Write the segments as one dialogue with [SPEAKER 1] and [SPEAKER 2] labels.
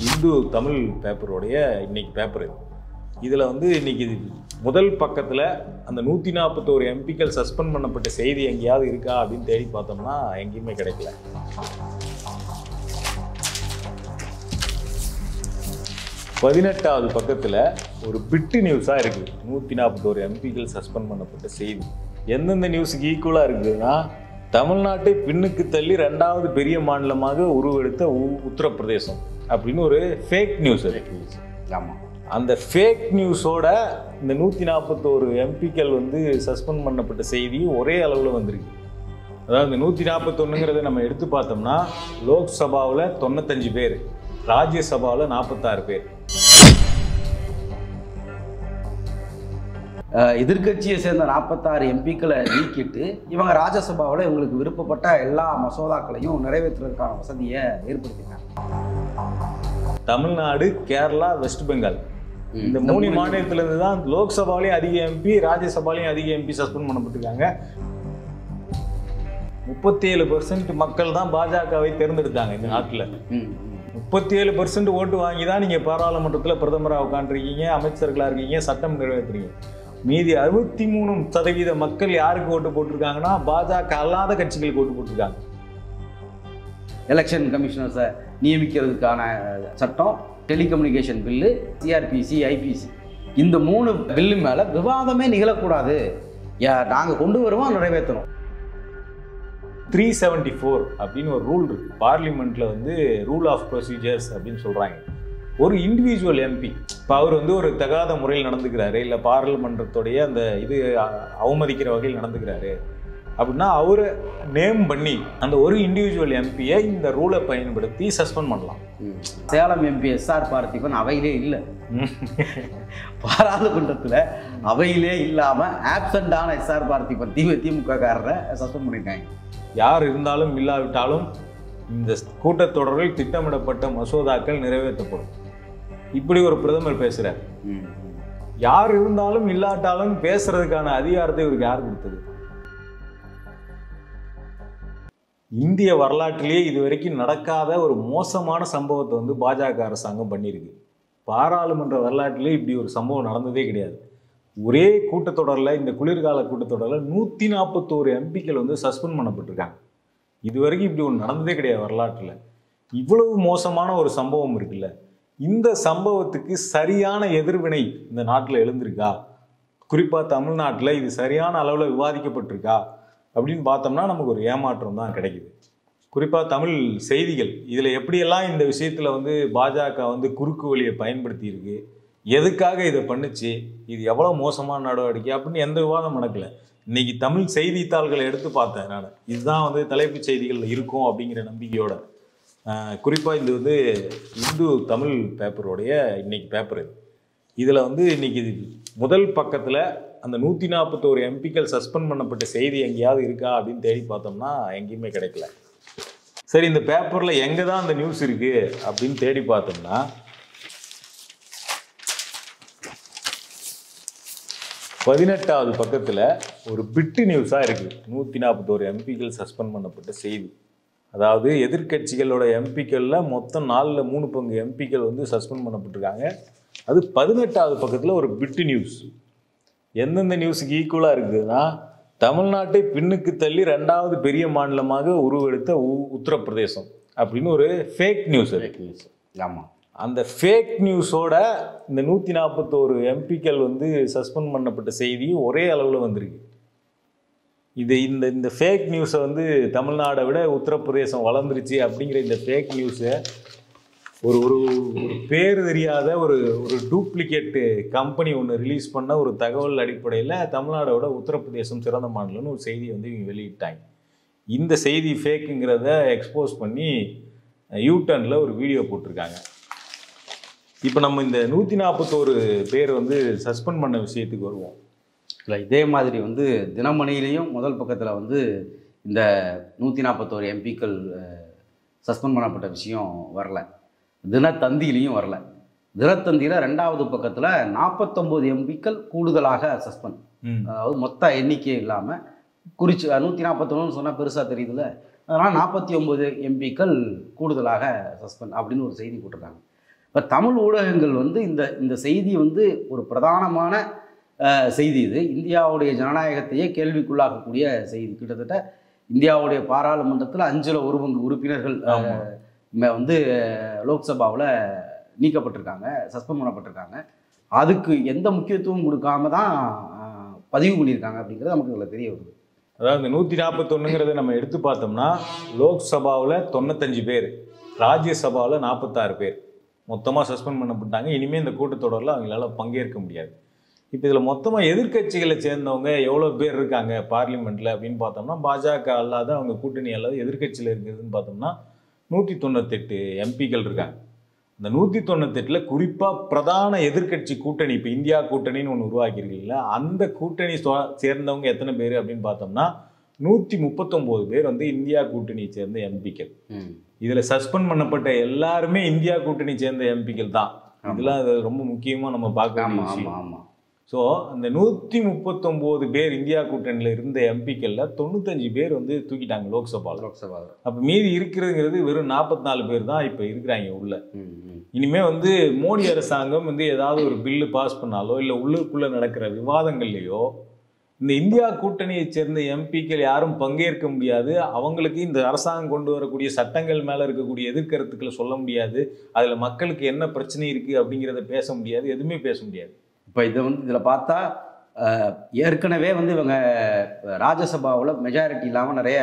[SPEAKER 1] இந்து தமிழ் பேப்பருடைய இன்னைக்கு பேப்பர் இதில் வந்து இன்னைக்கு முதல் பக்கத்தில் அந்த 141 எம்பிக்கள் சஸ்பெண்ட் பண்ணப்பட்ட செய்தி எங்கேயாவது இருக்கா அப்படின்னு தேடி பார்த்தோம்னா எங்கேயுமே கிடைக்கல. பதினெட்டாவது பக்கத்தில் ஒரு பிட்டு நியூஸாக இருக்குது. 141 எம்பிக்கள் சஸ்பெண்ட் பண்ணப்பட்ட செய்தி எந்தெந்த நியூஸுக்கு ஈக்குவலாக இருக்குதுன்னா, தமிழ்நாட்டை பின்னுக்கு தள்ளி 2வது பெரிய மாநிலமாக உருவெடுத்த உத்தரப்பிரதேசம் அப்படின்னு ஒரு ஃபேக் நியூஸ்.
[SPEAKER 2] ஆமாம்,
[SPEAKER 1] அந்த ஃபேக் நியூஸோட இந்த 141 எம்பிக்கள் வந்து சஸ்பெண்ட் பண்ணப்பட்ட செய்தி ஒரே அளவில் வந்திருக்கு. அதாவது 141ங்கிறத நம்ம எடுத்து பார்த்தோம்னா, லோக்சபாவில் 95 பேர், ராஜ்யசபாவில் 46 பேர்.
[SPEAKER 2] எதிர்கட்சியை சேர்ந்த 46 எம்பிக்களை நீக்கிட்டு இவங்க ராஜ்யசபாவில் இவங்களுக்கு விருப்பப்பட்ட எல்லா மசோதாக்களையும் நிறைவேற்றுவதற்கான வசதியை ஏற்படுத்தினாங்க.
[SPEAKER 1] தமிழ்நாடு, கேரளா, வெஸ்ட் பெங்கால் இந்த 3 மாநிலத்திலிருந்து தான் லோக்சபாலையும் அதிக எம்பி, ராஜ்யசபாலையும் அதிக எம்பி சஸ்பெண்ட் பண்ணப்பட்டிருக்காங்க. 37% மக்கள் தான் பாஜகவை தேர்ந்தெடுத்தாங்க இந்த நாட்டில். 37% ஓட்டு வாங்கி தான் நீங்கள் பாராளுமன்றத்தில் பிரதமராக உட்காந்துருக்கீங்க, அமைச்சர்களாக இருக்கீங்க, சட்டம் நிறைவேற்றுறீங்க. மீதி 63% மக்கள் யாருக்கு ஓட்டு போட்டிருக்காங்கன்னா பாஜக அல்லாத கட்சிகளுக்கு ஓட்டு போட்டிருக்காங்க.
[SPEAKER 2] எலெக்ஷன் கமிஷனர்ஸை நியமிக்கிறதுக்கான சட்டம், டெலிகம்யூனிகேஷன் பில்லு, சிஆர்பிசி, ஐபிசி, இந்த 3 பில்லு மேலே விவாதமே நிகழக்கூடாது, நாங்கள் கொண்டு வருவோம், நிறைவேற்றணும்.
[SPEAKER 1] 374 அப்படின்னு ஒரு ரூல் இருக்கு பார்லிமெண்ட்ல, வந்து ரூல் ஆஃப் ப்ரொசீஜர்ஸ் அப்படின்னு சொல்றாங்க. ஒரு இண்டிவிஜுவல் எம்பி இப்போ அவர் வந்து ஒரு தகாத முறையில் நடந்துக்கிறாரு, இல்லை பாராளுமன்றத்துடைய அந்த இது அவமதிக்கிற வகையில் நடந்துக்கிறாரு அப்படின்னா அவரை நேம் பண்ணி அந்த ஒரு இண்டிவிஜுவல் எம்பியை இந்த ரூலை பயன்படுத்தி சஸ்பெண்ட் பண்ணலாம்.
[SPEAKER 2] சேலம் எம்பி எஸ்ஆர் பார்த்திபன் அவையிலே இல்லை, பாராளுமன்றத்தில் அவையிலே இல்லாமல் ஆப்சண்டான எஸ்ஆர் பார்த்திபன் திமுககாரரை சஸ்பெண்ட் பண்ணியிருக்காங்க.
[SPEAKER 1] யார் இருந்தாலும் இல்லாவிட்டாலும் இந்த கூட்டத்தொடரில் திட்டமிடப்பட்ட மசோதாக்கள் நிறைவேற்றப்படும். இப்படி ஒரு பிரதமர் பேசுறார். யார் இருந்தாலும் இல்லாட்டாலும் பேசுறதுக்கான அதிகாரத்தை இவருக்கு யார் கொடுத்தது? இந்திய வரலாற்றிலேயே இதுவரைக்கும் நடக்காத ஒரு மோசமான சம்பவத்தை வந்து பாஜக அரசாங்கம் பண்ணியிருக்கு. பாராளுமன்ற வரலாற்றிலே இப்படி ஒரு சம்பவம் நடந்ததே கிடையாது. ஒரே கூட்டத்தொடரில், இந்த குளிர்கால கூட்டத்தொடரில் 141 எம்பிக்கள் வந்து சஸ்பெண்ட் பண்ணப்பட்டிருக்காங்க. இது வரைக்கும் இப்படி ஒன்று நடந்ததே கிடையாது வரலாற்றில். இவ்வளவு மோசமான ஒரு சம்பவம் இருக்குல்ல, இந்த சம்பவத்துக்கு சரியான எதிர்வினை இந்த நாட்டில் எழுந்திருக்கா? குறிப்பாக தமிழ்நாட்டில் இது சரியான அளவில் விவாதிக்கப்பட்டிருக்கா அப்படின்னு பார்த்தோம்னா நமக்கு ஒரு ஏமாற்றம் தான் கிடைக்குது. குறிப்பாக தமிழ் செய்திகள் இதில் எப்படியெல்லாம் இந்த விஷயத்தில் வந்து பாஜக வந்து குறுக்கு வழியை பயன்படுத்தி இருக்கு, எதுக்காக இதை பண்ணுச்சு, இது எவ்வளோ மோசமான நடவடிக்கை அப்படின்னு எந்த விவாதம் நடக்கலை. இன்னைக்கு தமிழ் செய்தித்தாள்களை எடுத்து பார்த்தேன் நான். இதுதான் வந்து தலைப்புச் செய்திகள் இருக்கும் அப்படிங்கிற நம்பிக்கையோட. குறிப்பாக இது வந்து இந்து தமிழ் பேப்பருடைய இன்னைக்கு பேப்பர் இதில் வந்து இன்னைக்கு முதல் பக்கத்தில் அந்த 141 எம்பிக்கள் சஸ்பெண்ட் பண்ணப்பட்ட செய்தி எங்கேயாவது இருக்கா அப்படின்னு தேடி பார்த்தோம்னா எங்கேயுமே கிடைக்கல. சரி, இந்த பேப்பரில் எங்கே தான் அந்த நியூஸ் இருக்குது அப்படின்னு தேடி பார்த்தோம்னா, பதினெட்டாவது பக்கத்தில் ஒரு பிட்டு நியூஸாக இருக்குது. 141 எம்பிக்கள் சஸ்பெண்ட் பண்ணப்பட்ட செய்தி. அதாவது எதிர்கட்சிகளோட எம்பிக்களில் மொத்தம் 4ல் 3 பங்கு எம்பிக்கள் வந்து சஸ்பெண்ட் பண்ணப்பட்டிருக்காங்க. அது 18வது பக்கத்தில் ஒரு பிட்டு நியூஸ். எந்தெந்த நியூஸுக்கு ஈக்குவலாக இருக்குதுன்னா, தமிழ்நாட்டை பின்னுக்கு தள்ளி 2வது பெரிய மாநிலமாக உருவெடுத்த உத்தரப்பிரதேசம் அப்படின்னு ஒரு ஃபேக் நியூஸ்.
[SPEAKER 2] ஆமாம்,
[SPEAKER 1] அந்த ஃபேக் நியூஸோட இந்த 141 எம்பிக்கள் வந்து சஸ்பெண்ட் பண்ணப்பட்ட செய்தி ஒரே அளவில் வந்திருக்கு. இந்த ஃபேக் நியூஸை வந்து தமிழ்நாடை விட உத்தரப்பிரதேசம் வளர்ந்துருச்சு அப்படிங்கிற இந்த ஃபேக் நியூஸை ஒரு ஒரு பேர் தெரியாத ஒரு டூப்ளிகேட்டு கம்பெனி ஒன்று ரிலீஸ் பண்ண ஒரு தகவல் அடிப்படையில் தமிழ்நாடோட உத்தரப்பிரதேசம் சிறந்த மாநிலம்னு ஒரு செய்தியை வந்து இவங்க வெளியிட்டாங்க. இந்த செய்தி ஃபேக்குங்கிறத எக்ஸ்போஸ் பண்ணி யூடர்னில் ஒரு வீடியோ போட்டிருக்காங்க. இப்போ நம்ம இந்த 141 பேர் வந்து சஸ்பெண்ட் பண்ண விஷயத்துக்கு வருவோம்.
[SPEAKER 2] இல்லை, இதே மாதிரி வந்து தினமணிலையும் முதல் பக்கத்தில் வந்து இந்த 141 எம்பிக்கள் சஸ்பெண்ட் பண்ணப்பட்ட விஷயம் வரல, தினத்தந்தியிலையும் வரல. தினத்தந்தியில் 2வது பக்கத்தில் 49 எம்பிக்கள் கூடுதலாக சஸ்பெண்ட், அதாவது மொத்த எண்ணிக்கை இல்லாமல் குறித்து 141 சொன்னால் பெருசாக தெரியுதுல்ல, அதனால் 49 எம்பிக்கள் கூடுதலாக சஸ்பெண்ட் அப்படின்னு ஒரு செய்தி போட்டிருக்காங்க. இப்போ தமிழ் ஊடகங்கள் வந்து இந்த செய்தி வந்து ஒரு பிரதானமான செய்தி. இது இந்தியாவுடைய ஜனநாயகத்தையே கேள்விக்குள்ளாக்கக்கூடிய செய்தி. கிட்டத்தட்ட இந்தியாவுடைய பாராளுமன்றத்தில் 1/5 உறுப்பினர்கள் வந்து லோக்சபாவில் நீக்கப்பட்டிருக்காங்க, சஸ்பெண்ட் பண்ணப்பட்டிருக்காங்க. அதுக்கு எந்த முக்கியத்துவம் கொடுக்காம தான் பதிவு பண்ணியிருக்காங்க அப்படிங்கிறது நமக்கு இதில் தெரிய வருது.
[SPEAKER 1] அதாவது 141ங்கிறத நம்ம எடுத்து பார்த்தோம்னா லோக்சபாவில் 95 பேர், ராஜ்யசபாவில் 46 பேர் மொத்தமாக சஸ்பெண்ட் பண்ணப்பட்டாங்க. இனிமேல் இந்த கூட்டத்தொடரில் அவங்களால பங்கேற்க முடியாது. இப்போ இதில் மொத்தமாக எதிர்க்கட்சிகளை சேர்ந்தவங்க எவ்வளோ பேர் இருக்காங்க பார்லிமெண்ட்டில் அப்படின்னு பார்த்தோம்னா, பாஜக அல்லாத அவங்க கூட்டணி அல்லாத எதிர்க்கட்சியில் இருக்கிறதுன்னு பார்த்தோம்னா 198 எம்பிக்கள் இருக்காங்க. இந்த 198ல் குறிப்பாக பிரதான எதிர்க்கட்சி கூட்டணி, இப்போ இந்தியா கூட்டணின்னு ஒன்று உருவாக்கியிருக்கீங்களா, அந்த கூட்டணி சேர்ந்தவங்க எத்தனை பேர் அப்படின்னு பார்த்தோம்னா 139 பேர் வந்து இந்தியா கூட்டணியை சேர்ந்த எம்பிக்கள். இதில் சஸ்பெண்ட் பண்ணப்பட்ட எல்லாருமே இந்தியா கூட்டணி சேர்ந்த எம்பிக்கள் தான். இதெல்லாம் ரொம்ப முக்கியமாக நம்ம பார்க்க வேண்டிய விஷயம். ஸோ அந்த 139 பேர் இந்தியா கூட்டணியில் இருந்த எம்பிக்களில் 95 பேர் வந்து தூக்கிட்டாங்க லோக்சபாவில். அப்போ மீதி இருக்கிறதுங்கிறது வெறும் 44 பேர் தான் இப்போ இருக்கிறாங்க உள்ள. இனிமேல் வந்து மோடி அரசாங்கம் வந்து ஏதாவது ஒரு பில்லு பாஸ் பண்ணாலோ இல்லை உள்ளுக்குள்ளே நடக்கிற விவாதங்கள்லையோ இந்த இந்தியா கூட்டணியை சேர்ந்த எம்பிக்கள் யாரும் பங்கேற்க முடியாது. அவங்களுக்கு இந்த அரசாங்கம் கொண்டு வரக்கூடிய சட்டங்கள் மேலே இருக்கக்கூடிய எதிர்கருத்துக்களை சொல்ல முடியாது. அதில் மக்களுக்கு என்ன பிரச்சனை இருக்குது அப்படிங்கிறத பேச முடியாது, எதுவுமே பேச முடியாது.
[SPEAKER 2] இப்போ இதை வந்து இதில் பார்த்தா ஏற்கனவே வந்து இவங்க ராஜ்யசபாவில் மெஜாரிட்டி இல்லாமல் நிறைய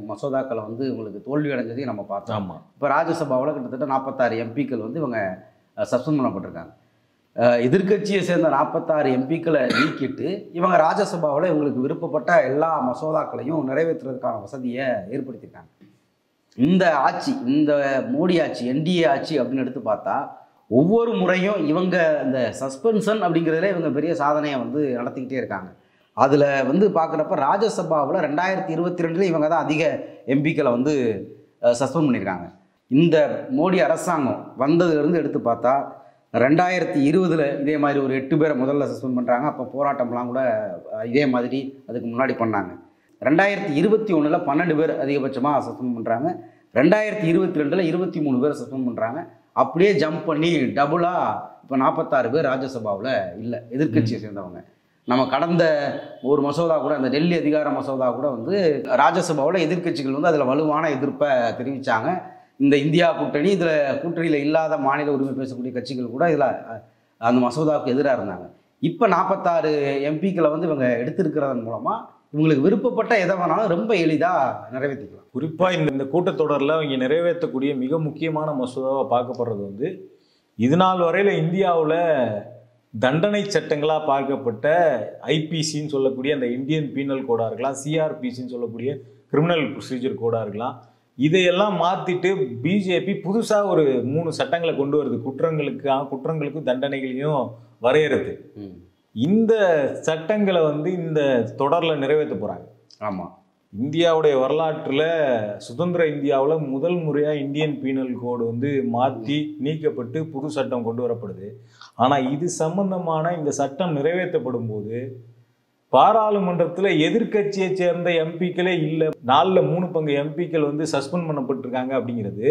[SPEAKER 2] மசோதாக்களை வந்து உங்களுக்கு தோல்வி அடைஞ்சதையும் நம்ம பார்த்தோம்.
[SPEAKER 1] ஆமாம்.
[SPEAKER 2] இப்போ ராஜ்யசபாவில் கிட்டத்தட்ட 46 எம்பிக்கள் வந்து இவங்க சஸ்பெண்ட் பண்ணப்பட்டிருக்காங்க. எதிர்கட்சியை சேர்ந்த 46 எம்பிக்களை நீக்கிட்டு இவங்க ராஜ்யசபாவில் இவங்களுக்கு விருப்பப்பட்ட எல்லா மசோதாக்களையும் நிறைவேற்றுறதுக்கான வசதியை ஏற்படுத்தியிருக்காங்க. இந்த ஆட்சி, இந்த மோடி ஆட்சி, என்டிஏ ஆட்சி அப்படின்னு எடுத்து பார்த்தா ஒவ்வொரு முறையும் இவங்க இந்த சஸ்பென்ஷன் அப்படிங்கிறதுல இவங்க பெரிய சாதனையை வந்து நடத்திக்கிட்டே இருக்காங்க. அதில் வந்து பார்க்குறப்ப ராஜ்யசபாவில் 2022 இவங்க தான் அதிக எம்பிக்களை வந்து சஸ்பெண்ட் பண்ணியிருக்காங்க. இந்த மோடி அரசாங்கம் வந்ததுலேருந்து எடுத்து பார்த்தா 2020 இதே மாதிரி ஒரு 8 பேரை முதல்ல சஸ்பெண்ட் பண்ணுறாங்க. அப்போ போராட்டம்லாம் கூட இதே மாதிரி அதுக்கு முன்னாடி பண்ணாங்க. 2021 12 பேர் அதிகபட்சமாக சஸ்பெண்ட் பண்ணுறாங்க. 2022 23 பேர் சஸ்பெண்ட் பண்ணுறாங்க. அப்படியே ஜம்ப் பண்ணி டபுளாக இப்போ 46 பேர் ராஜ்யசபாவில் இல்லை, எதிர்கட்சியை சேர்ந்தவங்க. நம்ம கடந்த ஒரு மசோதா கூட, அந்த டெல்லி அதிகார மசோதா கூட வந்து ராஜ்யசபாவில் எதிர்கட்சிகள் வந்து அதில் வலுவான எதிர்ப்பை தெரிவித்தாங்க. இந்த இந்தியா கூட்டணி, இதில் கூட்டணியில் இல்லாத மாநில உரிமை பேசக்கூடிய கட்சிகள் கூட இதில் அந்த மசோதாவுக்கு எதிராக இருந்தாங்க. இப்போ 46 எம்பிக்களை வந்து இவங்க எடுத்திருக்கிறதன் மூலமாக இவங்களுக்கு விருப்பப்பட்ட எதை வேணாலும் ரொம்ப எளிதாக நிறைவேற்றிக்கலாம்.
[SPEAKER 1] குறிப்பாக இந்த கூட்டத்தொடரில் அவங்க நிறைவேற்றக்கூடிய மிக முக்கியமான மசோதாவை பார்க்கப்படுறது வந்து இது நாள் வரையில் இந்தியாவில் தண்டனை சட்டங்களாக பார்க்கப்பட்ட ஐபிசின்னு சொல்லக்கூடிய அந்த இந்தியன் பீனல் கோடாக இருக்கலாம், சிஆர்பிசின்னு சொல்லக்கூடிய கிரிமினல் ப்ரொசீஜர் கோடாக இருக்கலாம், இதையெல்லாம் மாற்றிட்டு பிஜேபி புதுசாக ஒரு 3 சட்டங்களை கொண்டு வருது. குற்றங்களுக்கும் தண்டனைகளையும் வரையறுது. இந்த சட்டங்களை வந்து இந்த தொடரில் நிறைவேற்ற போகிறாங்க.
[SPEAKER 2] ஆமாம்.
[SPEAKER 1] இந்தியாவுடைய வரலாற்றில் சுதந்திர இந்தியாவில் முதல் முறையாக இந்தியன் பீனல் கோடு வந்து மாற்றி நீக்கப்பட்டு புது சட்டம் கொண்டு வரப்படுது. ஆனால் இது சம்பந்தமான இந்த சட்டம் நிறைவேற்றப்படும் போது பாராளுமன்றத்தில் எதிர்கட்சியை சேர்ந்த எம்பிக்களே இல்லை. 3/4 எம்பிக்கள் வந்து சஸ்பெண்ட் பண்ணப்பட்டிருக்காங்க. அப்படிங்கிறது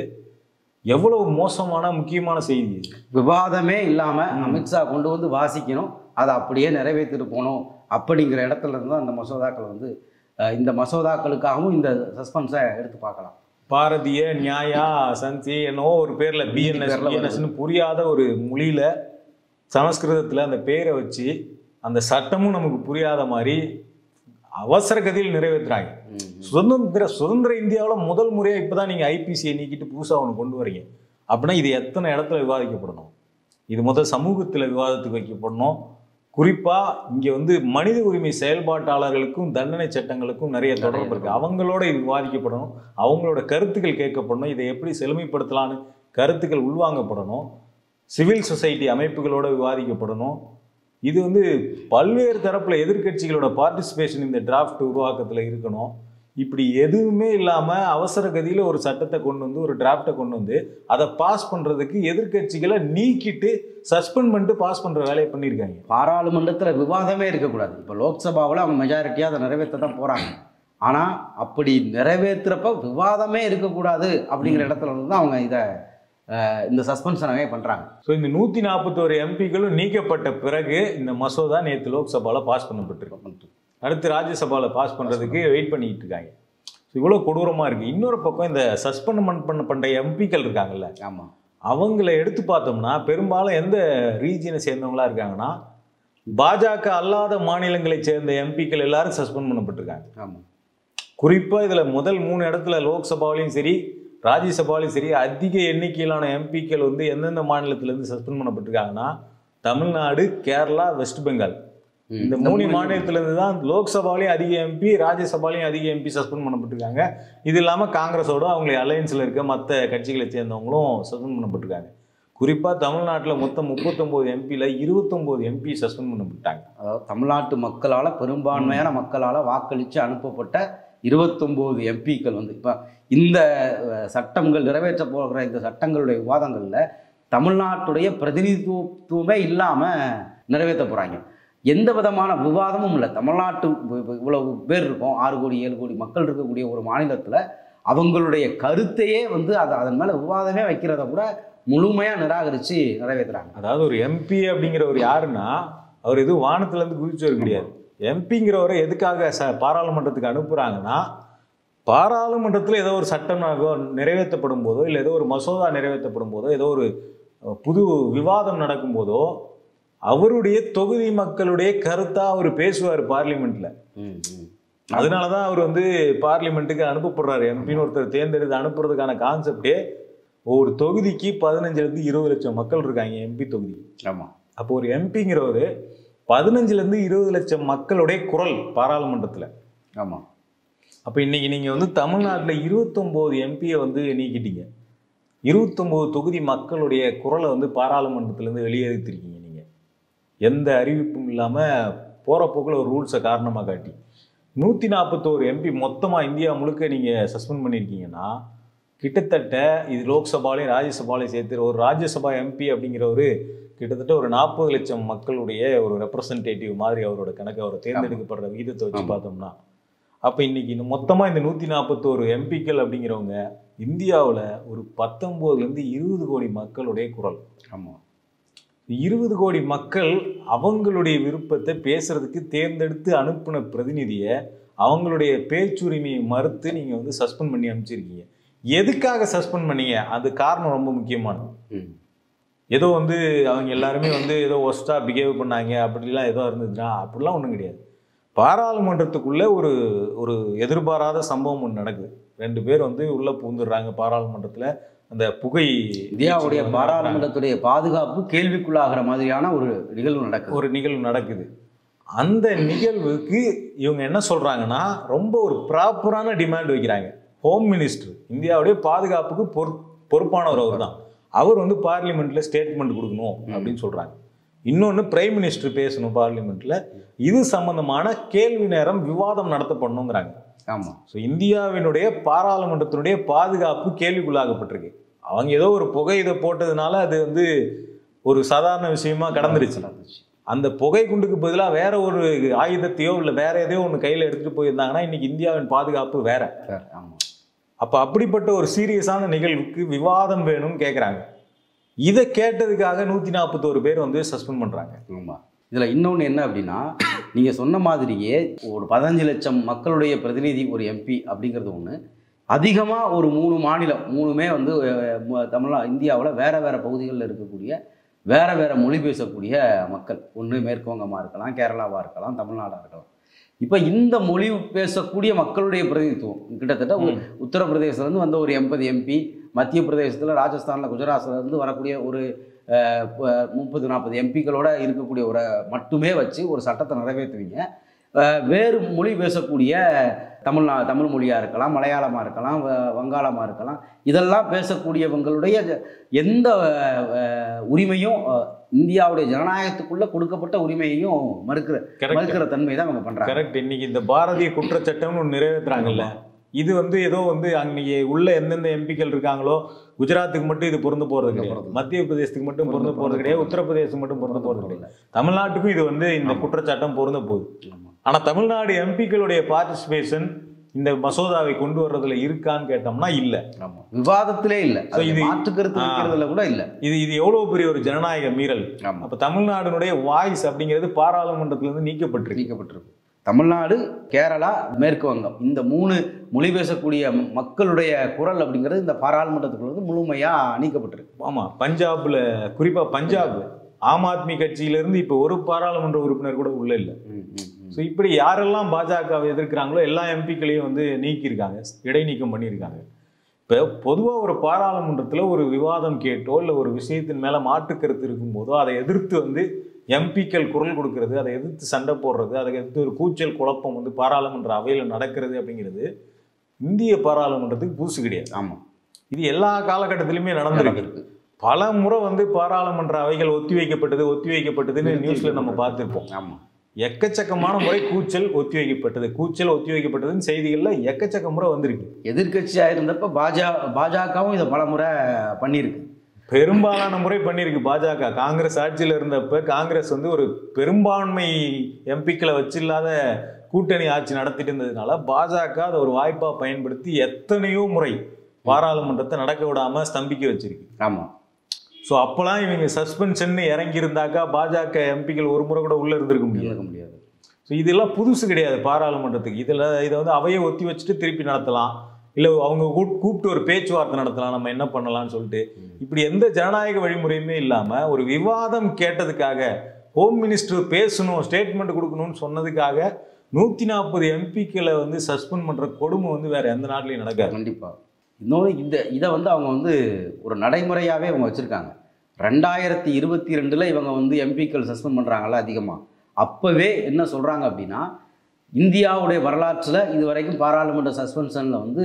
[SPEAKER 1] எவ்வளவு மோசமான முக்கியமான செய்தி.
[SPEAKER 2] விவாதமே இல்லாமல் அமித்ஷா கொண்டு வந்து வாசிக்கணும், அதை அப்படியே நிறைவேற்றிட்டு போகணும் அப்படிங்கிற இடத்துல இருந்து அந்த மசோதாக்கள் வந்து இந்த மசோதாக்களுக்காகவும் இந்த சஸ்பென்ஸை எடுத்து பார்க்கலாம்.
[SPEAKER 1] பாரதிய நியாயா சன்சி என்னவோ ஒரு பேரில் பிஎன்எஸ்னு புரியாத ஒரு மொழியில் சமஸ்கிருதத்தில் அந்த பேரை வச்சு அந்த சட்டமும் நமக்கு புரியாத மாதிரி அவசர கதியில் நிறைவேற்றுறாங்க. சுதந்திர இந்தியாவில் முதல் முறையாக இப்போ தான் நீங்கள் ஐபிசியை நீக்கிட்டு புதுசாக ஒன்று கொண்டு வரீங்க அப்படின்னா இது எத்தனை இடத்துல விவாதிக்கப்படணும்? இது முதல் சமூகத்தில் விவாதத்துக்கு வைக்கப்படணும். குறிப்பாக இங்கே வந்து மனித உரிமை செயல்பாட்டாளர்களுக்கும் தண்டனை சட்டங்களுக்கும் நிறைய தொடர்பு இருக்குது. அவங்களோட இது விவாதிக்கப்படணும், அவங்களோட கருத்துக்கள் கேட்கப்படணும், இதை எப்படி செழுமைப்படுத்தலான்னு கருத்துக்கள் உள்வாங்கப்படணும், சிவில் சொசைட்டி அமைப்புகளோட விவாதிக்கப்படணும். இது வந்து பல்வேறு தரப்பில் எதிர்கட்சிகளோட பார்ட்டிசிபேஷன் இந்த டிராஃப்ட் உருவாக்கத்தில் இருக்கணும். இப்படி எதுவுமே இல்லாமல் அவசர கதியில் ஒரு சட்டத்தை கொண்டு வந்து ஒரு டிராஃப்டை கொண்டு வந்து அதை பாஸ் பண்ணுறதுக்கு எதிர்கட்சிகளை நீக்கிட்டு சஸ்பெண்ட் பண்ணிட்டு பாஸ் பண்ணுற வேலையை பண்ணியிருக்காங்க.
[SPEAKER 2] பாராளுமன்றத்தில் விவாதமே இருக்கக்கூடாது. இப்போ லோக்சபாவில் அவங்க மெஜாரிட்டியாக அதை நிறைவேற்ற தான் போகிறாங்க. ஆனால் அப்படி நிறைவேற்றுறப்ப விவாதமே இருக்கக்கூடாது அப்படிங்கிற இடத்துல வந்து அவங்க இதை இந்த சஸ்பென்ஷனாகவே பண்ணுறாங்க.
[SPEAKER 1] ஸோ இந்த 141 எம்பிக்களும் நீக்கப்பட்ட பிறகு இந்த மசோதா நேற்று லோக்சபாவில் பாஸ் பண்ணப்பட்டிருக்கு. அடுத்து ராஜ்யசபாவில் பாஸ் பண்ணுறதுக்கு வெயிட் பண்ணிக்கிட்டு இருக்காங்க. ஸோ இவ்வளோ கொடூரமாக இருக்குது. இன்னொரு பக்கம் இந்த சஸ்பெண்ட் பண்ண எம்பிக்கள் இருக்காங்கல்ல,
[SPEAKER 2] ஆமாம்,
[SPEAKER 1] அவங்கள எடுத்து பார்த்தோம்னா பெரும்பாலும் எந்த ரீஜியனை சேர்ந்தவங்களா இருக்காங்கன்னா பாஜக அல்லாத மாநிலங்களை சேர்ந்த எம்பிக்கள் எல்லாரும் சஸ்பெண்ட் பண்ணப்பட்டிருக்காங்க.
[SPEAKER 2] ஆமாம்,
[SPEAKER 1] குறிப்பாக இதில் முதல் 3 இடத்துல லோக்சபாவிலையும் சரி ராஜ்யசபாவிலையும் சரி அதிக எண்ணிக்கையிலான எம்பிக்கள் வந்து எந்தெந்த மாநிலத்திலேருந்து சஸ்பெண்ட் பண்ணப்பட்டிருக்காங்கன்னா தமிழ்நாடு, கேரளா, வெஸ்ட் பெங்கால், இந்த 3 மாநிலத்திலேருந்து தான் லோக்சபாலையும் அதிக எம்பி, ராஜ்யசபாலையும் அதிக எம்பி சஸ்பெண்ட் பண்ணப்பட்டிருக்காங்க. இது இல்லாமல் காங்கிரஸோட அவங்க அலையன்ஸில் இருக்க மற்ற கட்சிகளை சேர்ந்தவங்களும் சஸ்பெண்ட் பண்ணப்பட்டிருக்காங்க. குறிப்பாக தமிழ்நாட்டில் மொத்தம் 39 எம்பியில் 29 எம்பி சஸ்பெண்ட் பண்ணப்பட்டாங்க.
[SPEAKER 2] அதாவது தமிழ்நாட்டு மக்களால், பெரும்பான்மையான மக்களால் வாக்களித்து அனுப்பப்பட்ட 29 எம்பிக்கள் வந்து இப்போ இந்த சட்டங்கள் நிறைவேற்ற போகிற இந்த சட்டங்களுடைய விவாதங்களில் தமிழ்நாட்டுடைய பிரதிநிதித்துவமே இல்லாமல் நிறைவேற்ற போகிறாங்க. எந்த விதமான விவாதமும் இல்லை. தமிழ்நாட்டு இவ்வளவு பேர் இருக்கும், 6 கோடி 7 கோடி மக்கள் இருக்கக்கூடிய ஒரு மாநிலத்தில் அவங்களுடைய கருத்தையே வந்து அதன் மேலே விவாதமே வைக்கிறத கூட முழுமையாக நிராகரித்து நிறைவேற்றுறாங்க.
[SPEAKER 1] அதாவது ஒரு எம்பி அப்படிங்கிறவர் யாருன்னா அவர் எதுவும் வானத்துலேருந்து குதிச்சவர் கிடையாது. எம்பிங்கிறவரை எதுக்காக பாராளுமன்றத்துக்கு அனுப்புகிறாங்கன்னா பாராளுமன்றத்தில் ஏதோ ஒரு சட்டம் நிறைவேற்றப்படும் போதோ இல்லை ஏதோ ஒரு மசோதா நிறைவேற்றப்படும் போதோ ஏதோ ஒரு புது விவாதம் நடக்கும் போதோ அவருடைய தொகுதி மக்களுடைய கருத்தா அவர் பேசுவார் பார்லிமெண்ட்ல. அதனாலதான் அவர் வந்து பார்லிமெண்ட்டுக்கு அனுப்பப்படுறாரு. எம்பின்னு ஒருத்தர் தேர்ந்தெடுத்து அனுப்புறதுக்கான கான்செப்டே ஒரு தொகுதிக்கு 15 - 20 லட்சம் மக்கள் இருக்காங்க எம்பி தொகுதி.
[SPEAKER 2] ஆமா,
[SPEAKER 1] அப்போ ஒரு எம்பிங்கிறவர் 15 - 20 லட்சம் மக்களுடைய குரல் பாராளுமன்றத்துல.
[SPEAKER 2] ஆமா,
[SPEAKER 1] அப்ப இன்னைக்கு நீங்க வந்து தமிழ்நாட்டுல 29 எம்பியை வந்து நீக்கிட்டீங்க. 29 தொகுதி மக்களுடைய குரலை வந்து பாராளுமன்றத்துல இருந்து வெளியேற்றிருக்கீங்க. நீங்க எந்த அறிவிப்பும் இல்லாம போற போக்குல ஒரு ரூல்ஸை காரணமா காட்டி 141 எம்பி மொத்தமா இந்தியா முழுக்க நீங்க சஸ்பெண்ட் பண்ணியிருக்கீங்கன்னா கிட்டத்தட்ட இது லோக்சபாலையும் ராஜ்யசபாலையும் சேர்த்து ஒரு ராஜ்யசபா எம்பி அப்படிங்கிறவரு கிட்டத்தட்ட ஒரு 40 லட்சம் மக்களுடைய ஒரு ரெப்ரசன்டேட்டிவ் மாதிரி அவரோட கணக்கு, அவர் தேர்ந்தெடுக்கப்படுற விகிதத்தை வச்சு பார்த்தோம்னா அப்போ இன்னைக்கு மொத்தமாக இந்த 141 எம்பிக்கள் அப்படிங்கிறவங்க இந்தியாவில் ஒரு 19 - 20 கோடி மக்களுடைய குரல்.
[SPEAKER 2] ஆமாம்,
[SPEAKER 1] 20 கோடி மக்கள் அவங்களுடைய விருப்பத்தை பேசுறதுக்கு தேர்ந்தெடுத்து அனுப்பின பிரதிநிதியை அவங்களுடைய பேச்சுரிமையை மறுத்து நீங்கள் வந்து சஸ்பெண்ட் பண்ணி அனுப்பிச்சிருக்கீங்க. எதுக்காக சஸ்பெண்ட் பண்ணீங்க? அது காரணம் ரொம்ப முக்கியமானது. ஏதோ வந்து அவங்க எல்லாருமே வந்து ஏதோ ஒஸ்ட்டாக பிஹேவ் பண்ணாங்க அப்படிலாம் ஏதோ இருந்ததுன்னா அப்படிலாம் ஒன்றும் கிடையாது. பாராளுமன்றத்துக்குள்ளே ஒரு ஒரு எதிர்பாராத சம்பவம் ஒன்று நடக்குது. 2 பேர் வந்து உள்ளே பூந்துடுறாங்க பாராளுமன்றத்தில். அந்த புகை
[SPEAKER 2] இந்தியாவுடைய பாராளுமன்றத்துடைய பாதுகாப்பு கேள்விக்குள்ளாகிற மாதிரியான ஒரு நிகழ்வு நடக்குது.
[SPEAKER 1] அந்த நிகழ்வுக்கு இவங்க என்ன சொல்கிறாங்கன்னா ரொம்ப ஒரு ப்ராப்பரான டிமாண்ட் வைக்கிறாங்க. ஹோம் மினிஸ்டர், இந்தியாவுடைய பாதுகாப்புக்கு பொறுப்பானவர் அவர் தான். அவர் வந்து பார்லிமெண்ட்டில் ஸ்டேட்மெண்ட் கொடுக்கணும் அப்படின்னு சொல்கிறாங்க. இன்னொன்று பிரைம் மினிஸ்டர் பேசணும் பார்லிமெண்ட்டில். இது சம்பந்தமான கேள்வி நேரம் விவாதம் நடத்தப்படணுங்கிறாங்க.
[SPEAKER 2] ஆமாம்.
[SPEAKER 1] ஸோ இந்தியாவினுடைய பாராளுமன்றத்தினுடைய பாதுகாப்பு கேள்விக்குள்ளாகப்பட்டிருக்கு. அவங்க ஏதோ ஒரு புகை இதை போட்டதுனால அது வந்து ஒரு சாதாரண விஷயமா கடந்துருச்சு. அந்த புகை குண்டுக்கு பதிலாக வேற ஒரு ஆயுதத்தையோ இல்லை வேற எதையோ ஒன்று கையில் எடுத்துகிட்டு போயிருந்தாங்கன்னா இன்னைக்கு இந்தியாவின் பாதுகாப்பு வேற.
[SPEAKER 2] ஆமாம்.
[SPEAKER 1] அப்போ அப்படிப்பட்ட ஒரு சீரியஸான நிகழ்வுக்கு விவாதம் வேணும்னு கேட்குறாங்க. இதை கேட்டதுக்காக 141 பேர் வந்து சஸ்பெண்ட் பண்ணுறாங்க.
[SPEAKER 2] ஆமாம். இதில் இன்னொன்று என்ன அப்படின்னா, நீங்கள் சொன்ன மாதிரியே ஒரு 15 லட்சம் மக்களுடைய பிரதிநிதி ஒரு எம்பி அப்படிங்கிறது ஒன்று. அதிகமாக ஒரு 3 மாநிலம், 3மே வந்து இந்தியாவில் வேறு வேறு பகுதிகளில் இருக்கக்கூடிய வேறு மொழி பேசக்கூடிய மக்கள். ஒன்று மேற்கு வங்கமாக இருக்கலாம், கேரளாவாக இருக்கலாம், தமிழ்நாடாக இருக்கலாம். இப்போ இந்த மொழி பேசக்கூடிய மக்களுடைய பிரதிநிதித்துவம் கிட்டத்தட்ட உத்தரப்பிரதேசத்துலேருந்து வந்த ஒரு 80 எம்பி, மத்திய பிரதேசத்தில், ராஜஸ்தானில், குஜராத்லேருந்து வரக்கூடிய ஒரு 30-40 எம்பிக்களோட இருக்கக்கூடிய ஒரு மட்டுமே வச்சு ஒரு சட்டத்தை நிறைவேற்றுவீங்க. வேறு மொழி பேசக்கூடிய தமிழ் மொழியாக இருக்கலாம், மலையாளமாக இருக்கலாம், வங்காளமாக இருக்கலாம், இதெல்லாம் பேசக்கூடியவங்களுடைய எந்த உரிமையும் இந்தியாவுடைய ஜனநாயகத்துக்குள்ளே கொடுக்கப்பட்ட உரிமையையும் மறுக்கிற தன்மை தான் அவங்க பண்ணுறாங்க.
[SPEAKER 1] கரெக்ட். இன்னைக்கு இந்த பாரதிய குற்றச்சட்டம்னு ஒன்று நிறைவேற்றுறாங்கல்ல, இது வந்து ஏதோ வந்து அன்னைக்கு உள்ள எந்தெந்த எம்பிக்கள் இருக்காங்களோ குஜராத்துக்கு மட்டும் இது பொருந்து போகிறது கிடையாது, மத்திய பிரதேசத்துக்கு மட்டும் பொருந்து போகிறது கிடையாது, உத்தரப்பிரதேசத்துக்கு மட்டும் பொருந்து போகிறது கிடையாது, தமிழ்நாட்டுக்கும் இது வந்து இந்த குற்றச்சாட்டம் பொருந்த போகுது. ஆனால் தமிழ்நாடு எம்பிக்களுடைய பார்ட்டிசிபேஷன் இந்த மசோதாவை கொண்டு வர்றதுல இருக்கான்னு கேட்டோம்னா இல்ல.
[SPEAKER 2] ஆமா, விவாதத்திலே இல்ல.
[SPEAKER 1] இது
[SPEAKER 2] மாற்று கருத்து வைக்கிறதுல கூட இல்ல.
[SPEAKER 1] இது எவ்வளவு பெரிய ஒரு ஜனநாயக மீறல்.
[SPEAKER 2] ஆமா.
[SPEAKER 1] அப்ப தமிழ்நாடுனுடைய வாய்ஸ் அப்படிங்கிறது பாராளுமன்றத்திலிருந்து நீக்கப்பட்டிருக்கு.
[SPEAKER 2] தமிழ்நாடு, கேரளா, மேற்கு வங்கம் இந்த 3 மொழி பேசக்கூடிய மக்களுடைய குரல் அப்படிங்கிறது இந்த பாராளுமன்றத்துக்குள்ள முழுமையா நீக்கப்பட்டிருக்கு.
[SPEAKER 1] ஆமா, பஞ்சாப்ல, குறிப்பா பஞ்சாப் ஆம் ஆத்மி கட்சியிலிருந்து இப்ப ஒரு பாராளுமன்ற உறுப்பினர் கூட உள்ள இல்லை. ஸோ இப்படி யாரெல்லாம் பாஜகவை எதிர்க்கிறாங்களோ எல்லா எம்பிக்களையும் வந்து நீக்கியிருக்காங்க, இடைநீக்கம் பண்ணியிருக்காங்க. இப்போ பொதுவாக ஒரு பாராளுமன்றத்தில் ஒரு விவாதம் கேட்டோ இல்லை ஒரு விஷயத்தின் மேலே மாற்று கருத்து இருக்கும்போதோ அதை எதிர்த்து வந்து எம்பிக்கள் குரல் கொடுக்கறது, அதை எதிர்த்து சண்டை போடுறது, அதை எதிர்த்து ஒரு கூச்சல் குழப்பம் வந்து பாராளுமன்ற அவையில் நடக்கிறது அப்படிங்கிறது இந்திய பாராளுமன்றத்துக்கு புதுசு கிடையாது.
[SPEAKER 2] ஆமாம்,
[SPEAKER 1] இது எல்லா காலகட்டத்திலுமே நடந்திருக்கு. பல முறை வந்து பாராளுமன்ற அவைகள் ஒத்திவைக்கப்பட்டதுன்னு நியூஸ்ல நம்ம பார்த்துருப்போம்.
[SPEAKER 2] ஆமாம்,
[SPEAKER 1] எக்கச்சக்கமான முறை கூச்சல் ஒத்திவைக்கப்பட்டதுன்னு செய்திகள்ல எக்கச்சக்க முறை வந்திருக்கு.
[SPEAKER 2] எதிர்கட்சியா இருந்தப்ப பாஜகவும் இதை பல முறை பண்ணியிருக்கு,
[SPEAKER 1] பெரும்பாலான முறை பண்ணியிருக்கு. பாஜக காங்கிரஸ் ஆட்சியில் இருந்தப்ப காங்கிரஸ் வந்து ஒரு பெரும்பான்மை எம்பிக்களை வச்சு இல்லாத கூட்டணி ஆட்சி நடத்திட்டு இருந்ததுனால பாஜக அதை ஒரு வாய்ப்பா பயன்படுத்தி எத்தனையோ முறை பாராளுமன்றத்தை நடக்க விடாம ஸ்தம்பிக்க வச்சிருக்கு.
[SPEAKER 2] ஆமா,
[SPEAKER 1] ஸோ அப்போலாம் இவங்க சஸ்பென்ஷன் இறங்கி இருந்தாக்கா பாஜக எம்பிக்கள் ஒரு முறை கூட உள்ள இருந்திருக்க முடியாது. ஸோ இதெல்லாம் புதுசு கிடையாது பாராளுமன்றத்துக்கு. இதை வந்து அவையை ஒத்தி வச்சுட்டு திருப்பி நடத்தலாம், இல்லை அவங்க கூப்பிட்டு ஒரு பேச்சுவார்த்தை நடத்தலாம், நம்ம என்ன பண்ணலாம்னு சொல்லிட்டு. இப்படி எந்த ஜனநாயக வழிமுறையுமே இல்லாமல் ஒரு விவாதம் கேட்டதுக்காக, ஹோம் மினிஸ்டர் பேசணும், ஸ்டேட்மெண்ட் கொடுக்கணும்னு சொன்னதுக்காக 140 எம்பிக்களை வந்து சஸ்பெண்ட் பண்ணுற கொடுமை வந்து வேற எந்த நாட்டிலையும் நடக்காது.
[SPEAKER 2] கண்டிப்பாக. இன்னொன்று இதை வந்து அவங்க வந்து ஒரு நடைமுறையாகவே அவங்க வச்சுருக்காங்க. 2022 இவங்க வந்து எம்பிக்கள் சஸ்பெண்ட் பண்ணுறாங்கல்ல அதிகமாக. அப்போவே என்ன சொல்கிறாங்க அப்படின்னா, இந்தியாவுடைய வரலாற்றில் இது வரைக்கும் பாராளுமன்ற சஸ்பென்ஷனில் வந்து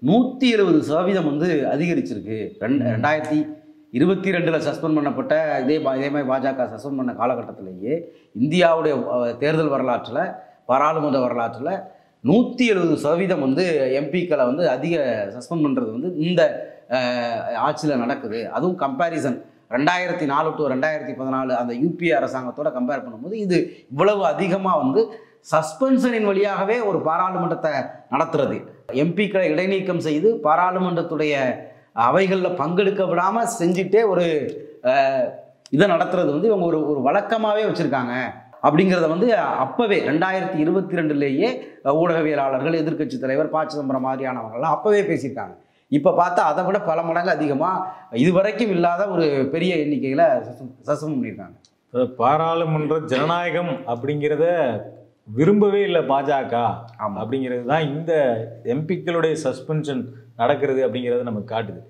[SPEAKER 2] 170% வந்து அதிகரிச்சிருக்கு. 2022 சஸ்பெண்ட் பண்ணப்பட்ட இதே மாதிரி பாஜக சஸ்பெண்ட் பண்ண காலகட்டத்திலேயே இந்தியாவுடைய தேர்தல் வரலாற்றில், பாராளுமன்ற வரலாற்றில் 170% வந்து எம்பிக்களை வந்து அதிக சஸ்பெண்ட் பண்ணுறது வந்து இந்த ஆட்சியில் நடக்குது. அதுவும் கம்பேரிசன் 2004 to 2014 அந்த யூபிஏ அரசாங்கத்தோட கம்பேர் பண்ணும்போது இது இவ்வளவு அதிகமாக வந்து சஸ்பென்ஷனின் வழியாகவே ஒரு பாராளுமன்றத்தை நடத்துறது, எம்பிக்களை இடைநீக்கம் செய்து பாராளுமன்றத்துடைய அவைகளில் பங்கெடுக்க விடாமல் செஞ்சுட்டே ஒரு இதை நடத்துறது வந்து இவங்க ஒரு வழக்கமாகவே வச்சுருக்காங்க. அப்படிங்கிறத வந்து அப்போவே 2022 ஊடகவியலாளர்கள், எதிர்க்கட்சி தலைவர் ப. சிதம்பரம் மாதிரியானவங்கள்லாம் அப்போவே பேசியிருக்காங்க. இப்போ பார்த்தா அதை விட பல மடங்கு அதிகமாக இதுவரைக்கும் இல்லாத ஒரு பெரிய எண்ணிக்கையில் சஸ்பெண்ட் பண்ணியிருக்காங்க.
[SPEAKER 1] பாராளுமன்ற ஜனநாயகம் அப்படிங்கிறத விரும்பவே இல்லை பாஜக. அப்படிங்கிறது தான் இந்த எம்பிக்களுடைய சஸ்பென்ஷன் நடக்கிறது அப்படிங்கிறத நமக்கு காட்டுது.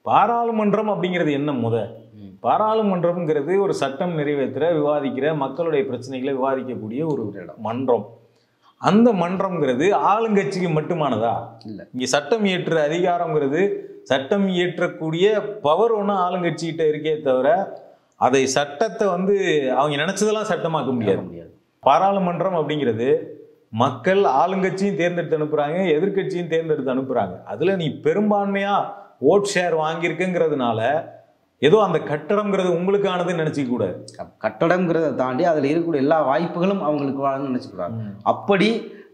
[SPEAKER 1] பாராளுமன்றம் அப்படிங்கிறது என்ன? பாராளுமன்றம்ங்கிறது ஒரு சட்டம் நிறைவேற்ற, விவாதிக்கிற, மக்களுடைய பிரச்சனைகளை விவாதிக்கக்கூடிய ஒரு மன்றம். அந்த மன்றம்ங்கிறது ஆளுங்கட்சிக்கு மட்டுமானதா? இல்லை. இங்கே சட்டம் இயற்ற அதிகாரங்கிறது, சட்டம் இயற்றக்கூடிய பவர் ஒன்றும் ஆளுங்கட்சிகிட்ட இருக்கே தவிர அதை சட்டத்தை வந்து அவங்க நினைச்சதெல்லாம் சட்டமாக்க முடியாது. பாராளுமன்றம் அப்படிங்கிறது மக்கள் ஆளுங்கட்சியும் தேர்ந்தெடுத்து அனுப்புறாங்க, எதிர்கட்சியும் தேர்ந்தெடுத்து அனுப்புறாங்க. அதுல நீ பெரும்பான்மையா ஓட் ஷேர் வாங்கியிருக்குங்கிறதுனால ஏதோ அந்த கட்டடம்ங்கிறது உங்களுக்கானதுன்னு நினைச்சிக்க கூடாது.
[SPEAKER 2] கட்டடம்ங்கிறத தாண்டி அதில் இருக்கக்கூடிய எல்லா வாய்ப்புகளும் அவங்களுக்கு வாழணும்னு நினைச்சுக்கூடாது. அப்படி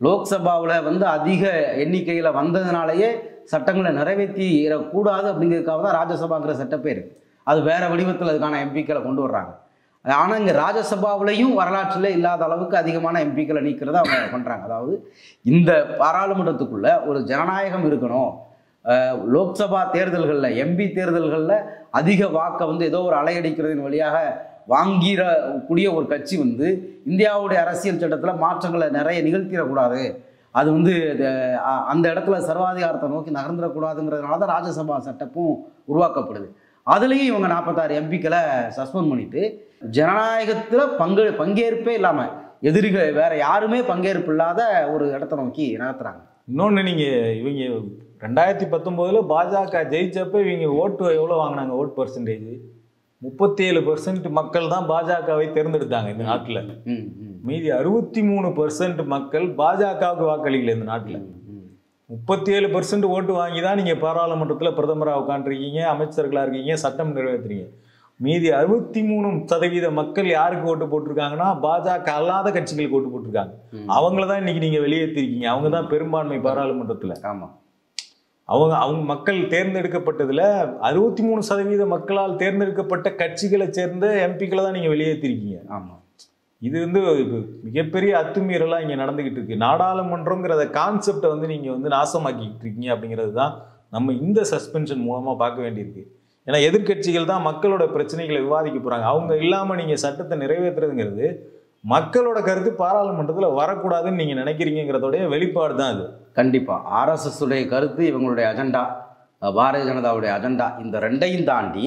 [SPEAKER 2] லோக்சபாவில் வந்து அதிக எண்ணிக்கையில் வந்ததுனாலேயே சட்டங்களை நிறைவேற்றிடக்கூடாது அப்படிங்கிறதுக்காக தான் ராஜ்யசபாங்கிற சட்டப்பே இருக்கு. அது வேற வடிவத்தில் அதுக்கான எம்பிக்களை கொண்டு வர்றாங்க. ஆனால் இங்கே ராஜ்யசபாவிலையும் வரலாற்றில் இல்லாத அளவுக்கு அதிகமான எம்பிக்களை நீக்கிறத அவங்க பண்ணுறாங்க. அதாவது இந்த பாராளுமன்றத்துக்குள்ள ஒரு ஜனநாயகம் இருக்கணும், லோக்சபா தேர்தல்களில், எம்பி தேர்தல்களில் அதிக வாக்கை வந்து ஏதோ ஒரு அலையடிக்கிறதின் வழியாக வாங்கிடக்கூடிய ஒரு கட்சி வந்து இந்தியாவுடைய அரசியல் சட்டத்தில் மாற்றங்களை நிறைய நிகழ்த்திடக்கூடாது, அது வந்து அந்த இடத்துல சர்வாதிகாரத்தை நோக்கி நகர்ந்துடக்கூடாதுங்கிறதுனால தான் ராஜ்யசபா சட்டப்பும் உருவாக்கப்படுது. அதுலேயும் இவங்க 46 எம்பிக்களை சஸ்பெண்ட் பண்ணிட்டு ஜனநாயகத்தில் பங்கேற்பே இல்லாமல், எதிரிகள் வேற யாருமே பங்கேற்பு இல்லாத ஒரு இடத்த நோக்கி நகர்த்துறாங்க.
[SPEAKER 1] இன்னொன்று, நீங்கள் இவங்க 2019 பாஜக ஜெயிச்சப்ப இவங்க ஓட்டு எவ்வளோ வாங்கினாங்க? ஓட் பர்சன்டேஜ் 37% மக்கள் தான் பாஜகவை தேர்ந்தெடுத்தாங்க இந்த நாட்டில். மீதி 63% மக்கள் பாஜகவுக்கு வாக்களிக்கல இந்த நாட்டில். 37% ஓட்டு வாங்கி தான் நீங்கள் பாராளுமன்றத்தில் பிரதமராக உட்காந்துருக்கீங்க, அமைச்சர்களாக இருக்கீங்க, சட்டம் நிறைவேற்றுறீங்க. மீதி 63% மக்கள் யாருக்கு ஓட்டு போட்டிருக்காங்கன்னா பாஜக அல்லாத கட்சிகளுக்கு ஓட்டு போட்டிருக்காங்க. அவங்கள தான் இன்னைக்கு நீங்க வெளியேற்றிருக்கீங்க. அவங்க தான் பெரும்பான்மை பாராளுமன்றத்துல.
[SPEAKER 2] ஆமா,
[SPEAKER 1] அவங்க மக்கள் தேர்ந்தெடுக்கப்பட்டதுல 63% மக்களால் தேர்ந்தெடுக்கப்பட்ட கட்சிகளை சேர்ந்த எம்பிக்களை தான் நீங்க வெளியேற்றிருக்கீங்க.
[SPEAKER 2] ஆமா,
[SPEAKER 1] இது மிகப்பெரிய அத்துமீறலா இங்க நடந்துகிட்டு இருக்கு. நாடாளுமன்றம்ங்கிற கான்செப்டை நீங்க நாசமாக்கிட்டு இருக்கீங்க அப்படிங்கிறது தான் நம்ம இந்த சஸ்பென்ஷன் மூலமா பார்க்க வேண்டியிருக்கு. ஏன்னா எதிர்கட்சிகள் தான் மக்களோட பிரச்சனைகளை விவாதிக்க போறாங்க. அவங்க இல்லாம நீங்க சட்டத்தை நிறைவேற்றுறதுங்கிறது மக்களோட கருத்து பாராளுமன்றத்துல வரக்கூடாதுன்னு நீங்க நினைக்கிறீங்கிறதோடைய வெளிப்பாடு தான் அது.
[SPEAKER 2] கண்டிப்பா RSS உடைய கருத்து, இவங்களுடைய அஜெண்டா, பாரதிய ஜனதாவுடைய அஜெண்டா, இந்த ரெண்டையும் தாண்டி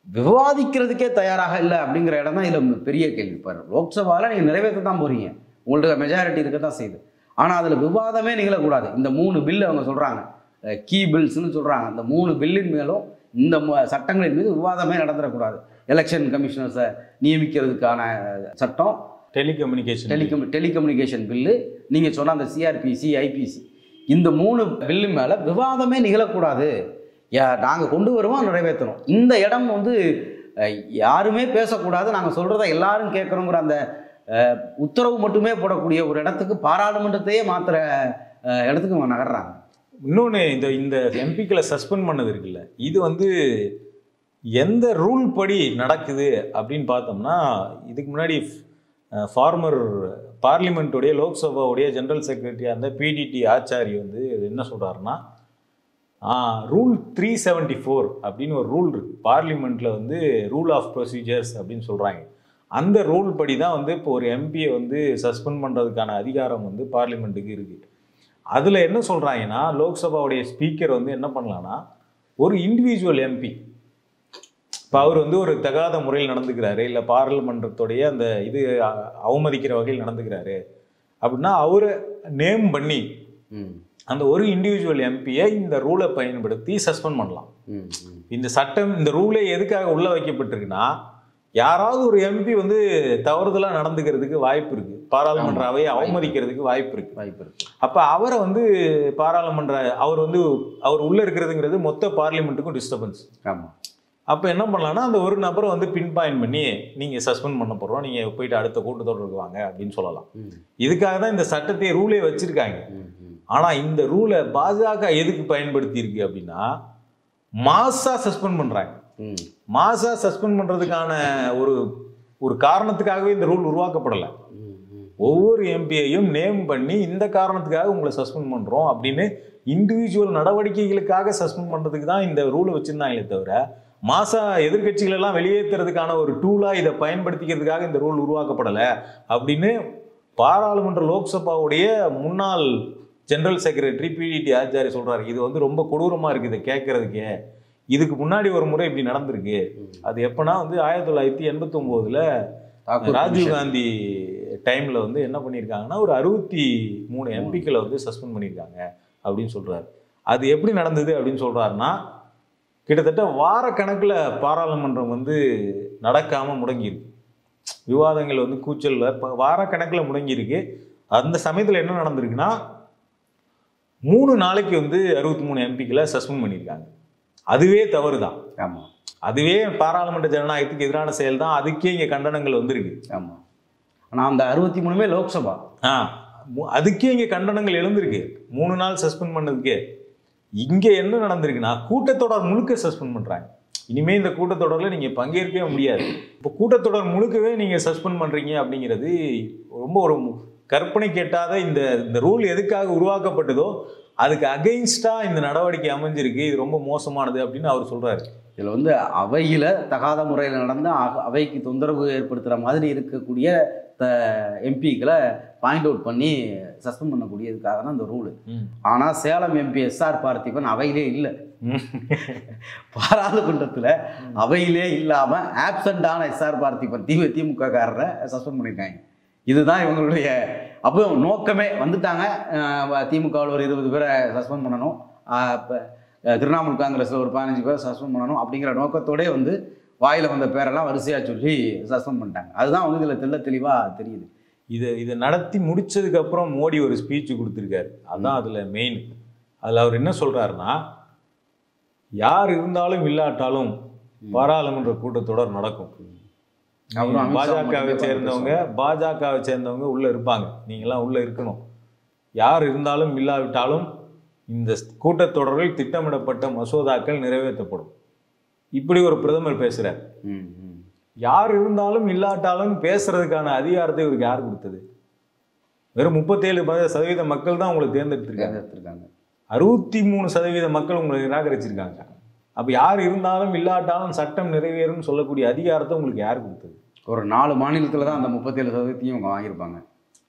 [SPEAKER 2] விவாதிக்கிறதுக்கே தயாராக இல்லை அப்படிங்கிற இடம் தான் இதில் பெரிய கேள்வி. பாரு, லோக்சபாவில் நீங்கள் நிறைவேற்ற தான் போறீங்க, உங்கள்ட்ட மெஜாரிட்டி இருக்க தான் செய்யுது. ஆனால் அதில் விவாதமே நிகழக்கூடாது. இந்த 3 பில்லு அவங்க சொல்கிறாங்க, கீ பில்ஸ்ன்னு சொல்கிறாங்க. அந்த 3 பில்லின் மேலும் இந்த சட்டங்களின் மீது விவாதமே நடந்துடக்கூடாது. எலெக்ஷன் கமிஷனர்ஸை நியமிக்கிறதுக்கான சட்டம், டெலிகம்யூனிகேஷன் பில்லு, நீங்கள் சொன்ன அந்த CRPC, IPC, இந்த 3 பில்லு மேலே விவாதமே நிகழக்கூடாது. நாங்கள் கொண்டு வருவோம், நிறைவேற்றணும். இந்த இடம் யாருமே பேசக்கூடாது, நாங்கள் சொல்கிறத எல்லாரும் கேட்குறோங்கிற அந்த உத்தரவு மட்டுமே போடக்கூடிய ஒரு இடத்துக்கு, பாராளுமன்றத்தையே மாற்றுற இடத்துக்கு அவங்க நகர்றாங்க.
[SPEAKER 1] இன்னொன்று, இந்த எம்பிக்களை சஸ்பெண்ட் பண்ணது இருக்குல்ல, இது எந்த ரூல் படி நடக்குது அப்படின்னு பார்த்தோம்னா, இதுக்கு முன்னாடி ஃபார்மர் பார்லிமெண்ட்டுடைய லோக்சபாவுடைய ஜெனரல் செக்ரட்டரியாக இருந்த PDT ஆச்சாரி என்ன சொல்கிறாருன்னா, ரூல் 374 அப்படின்னு ஒரு ரூல் இருக்குது பார்லிமெண்ட்டில், ரூல் ஆஃப் ப்ரொசீஜர்ஸ் அப்படின்னு சொல்கிறாங்க. அந்த ரூல் படி தான் இப்போ ஒரு எம்பியை சஸ்பெண்ட் பண்ணுறதுக்கான அதிகாரம் பார்லிமெண்ட்டுக்கு இருக்குது. அதில் என்ன சொல்கிறாங்கன்னா, லோக்சபாவுடைய ஸ்பீக்கர் என்ன பண்ணலான்னா, ஒரு இண்டிவிஜுவல் எம்பி, இப்போ அவர் ஒரு தகாத முறையில் நடந்துக்கிறாரு, இல்லை பாராளுமன்றத்துடைய அந்த இது அவமதிக்கிற வகையில் நடந்துக்கிறாரு அப்படின்னா, அவரை நேம் பண்ணி அந்த ஒரு இண்டிவிஜுவல் எம்பியை இந்த ரூலை பயன்படுத்தி சஸ்பெண்ட் பண்ணலாம். இந்த சட்டம், இந்த ரூலே எதுக்காக உள்ள வைக்கப்பட்டிருக்குன்னா, யாராவது ஒரு எம்பி தவறுதலாக நடந்துக்கிறதுக்கு வாய்ப்பு இருக்கு, பாராளுமன்ற அவையை அவமதிக்கிறதுக்கு வாய்ப்பு இருக்கு. அப்ப அவரை பாராளுமன்ற அவர் உள்ள இருக்கிறதுங்கிறது மொத்த பார்லிமெண்ட்டுக்கும் டிஸ்டர்பன்ஸ். அப்ப என்ன பண்ணலாம்னா, அந்த ஒரு நபரை பின் பாயிண்ட் பண்ணி, நீங்க சஸ்பெண்ட் பண்ண போறோம், நீங்க போயிட்டு அடுத்த கூட்டத்தொடருக்கு வாங்க அப்படின்னு சொல்லலாம். இதுக்காக தான் இந்த சட்டத்தை ரூலே வச்சிருக்காங்க. ஆனா இந்த ரூலை பாஜக எதுக்கு பயன்படுத்தி இருக்கு அப்படின்னா, மாசா சஸ்பெண்ட் பண்றாங்க. மாசா சஸ்பெண்ட் பண்றதுக்கான ஒரு காரணத்துக்காகவே இந்த ரூல் உருவாக்கப்படலை. ஒவ்வொரு எம்பியையும் நேம் பண்ணி, இந்த காரணத்துக்காக உங்களை சஸ்பெண்ட் பண்றோம் அப்படின்னு இண்டிவிஜுவல் நடவடிக்கைகளுக்காக சஸ்பெண்ட் பண்றதுக்கு தான் இந்த ரூலை வச்சிருந்தாங்களே தவிர, மாசா எதிர்கட்சிகள் எல்லாம் வெளியேற்றுறதுக்கான ஒரு டூலா இதை பயன்படுத்திக்கிறதுக்காக இந்த ரூல் உருவாக்கப்படலை அப்படின்னு பாராளுமன்ற லோக்சபாவுடைய முன்னாள் ஜெனரல் செக்ரட்டரி PDT ஆச்சாரி சொல்றாரு. இது ரொம்ப கொடூரமா இருக்கு இதை கேட்கறதுக்கே. இதுக்கு முன்னாடி ஒரு முறை இப்படி நடந்திருக்கு. அது எப்பன்னா 1989 ராஜீவ்காந்தி டைம்ல என்ன பண்ணியிருக்காங்கன்னா, ஒரு 63 எம்பிக்களை சஸ்பெண்ட் பண்ணியிருக்காங்க அப்படின்னு சொல்றாரு. அது எப்படி நடந்தது அப்படின்னு சொல்றாருன்னா, கிட்டத்தட்ட வார கணக்குல பாராளுமன்றம் நடக்காம முடங்கியிருக்கு. விவாதங்கள் கூச்சல்ல வார கணக்குல முடங்கியிருக்கு. அந்த சமயத்துல என்ன நடந்திருக்குன்னா, 3 நாளைக்கு 63 எம்பிக்களை சஸ்பெண்ட் பண்ணியிருக்காங்க. அதுவே தவறு தான்.
[SPEAKER 2] ஆமா,
[SPEAKER 1] அதுவே பாராளுமன்ற ஜனநாயகத்துக்கு எதிரான செயல் தான். அதுக்கே இங்க கண்டனங்கள் வந்திருக்கு.
[SPEAKER 2] ஆமா, ஆனா அந்த 63 லோக்சபா,
[SPEAKER 1] அதுக்கே இங்க கண்டனங்கள் எழுந்திருக்கு. 3 நாள் சஸ்பெண்ட் பண்ணதுக்கே. இங்க என்ன நடந்திருக்குன்னா, கூட்டத்தொடர் முழுக்க சஸ்பெண்ட் பண்றாங்க. இனிமே இந்த கூட்டத்தொடரில் நீங்க பங்கேற்கவே முடியாது. இப்போ கூட்டத்தொடர் முழுக்கவே நீங்க சஸ்பெண்ட் பண்றீங்க அப்படிங்கிறது ரொம்ப ஒரு கற்பனை கேட்டாத. இந்த ரூல் எதுக்காக உருவாக்கப்பட்டதோ அதுக்கு அகைன்ஸ்டா இந்த நடவடிக்கை அமைஞ்சிருக்கு. இது ரொம்ப மோசமானது அப்படின்னு அவர் சொல்றாரு.
[SPEAKER 2] இதுல அவையில தகாத முறையில் நடந்த, அவைக்கு தொந்தரவு ஏற்படுத்துற மாதிரி இருக்கக்கூடிய எம்பிக்களை பாயிண்ட் அவுட் பண்ணி சஸ்பெண்ட் பண்ணக்கூடியதுக்காக தான் இந்த ரூலு. ஆனா சேலம் MP SR பார்த்திபன் அவையிலே இல்லை. பாராளுமன்றத்துல அவையிலே இல்லாம ஆப்சண்டான SR பார்த்திபன் திமுக காரரை சஸ்பெண்ட் பண்ணியிருக்காங்க. இதுதான் இவங்களுடைய அப்போ நோக்கமே. வந்துட்டாங்க, திமுகவில் ஒரு 20 பேரை சஸ்பெண்ட் பண்ணணும், திரிணாமுல் காங்கிரஸில் ஒரு 15 பேரை சஸ்பெண்ட் பண்ணணும் அப்படிங்கிற நோக்கத்தோடே வாயில் வந்த பேரெல்லாம் வரிசையாக சொல்லி சஸ்பெண்ட் பண்ணிட்டாங்க. அதுதான் இதில் தெளிவாக தெரியுது.
[SPEAKER 1] இதை நடத்தி முடிச்சதுக்கப்புறம் மோடி ஒரு ஸ்பீச் கொடுத்துருக்காரு. அதுதான் அதில் மெயின். அதில் அவர் என்ன சொல்கிறாருன்னா, யார் இருந்தாலும் இல்லாட்டாலும் பாராளுமன்ற கூட்டத்தொடர் நடக்கும். பாஜகவை சேர்ந்தவங்க உள்ள இருப்பாங்க, நீங்களாம் உள்ள இருக்கணும். யார் இருந்தாலும் இல்லாவிட்டாலும் இந்த கூட்டத்தொடரில் திட்டமிடப்பட்ட மசோதாக்கள் நிறைவேற்றப்படும். இப்படி ஒரு பிரதமர் பேசுறார். யார் இருந்தாலும் இல்லாட்டாலும் பேசுறதுக்கான அதிகாரத்தை இவருக்கு யார் கொடுத்தது? வெறும் 37% மக்கள் தான் உங்களை தேர்ந்தெடுத்திருக்காங்க. 63% மக்கள் உங்களை நிராகரிச்சிருக்காங்க. அப்ப யார் இருந்தாலும் இல்லாட்டாலும் சட்டம் நிறைவேறும் சொல்லக்கூடிய அதிகாரத்தை உங்களுக்கு யார் கொடுத்தது?
[SPEAKER 2] ஒரு 4 மாநிலத்துல தான் அந்த 37% அவங்க வாங்கியிருப்பாங்க.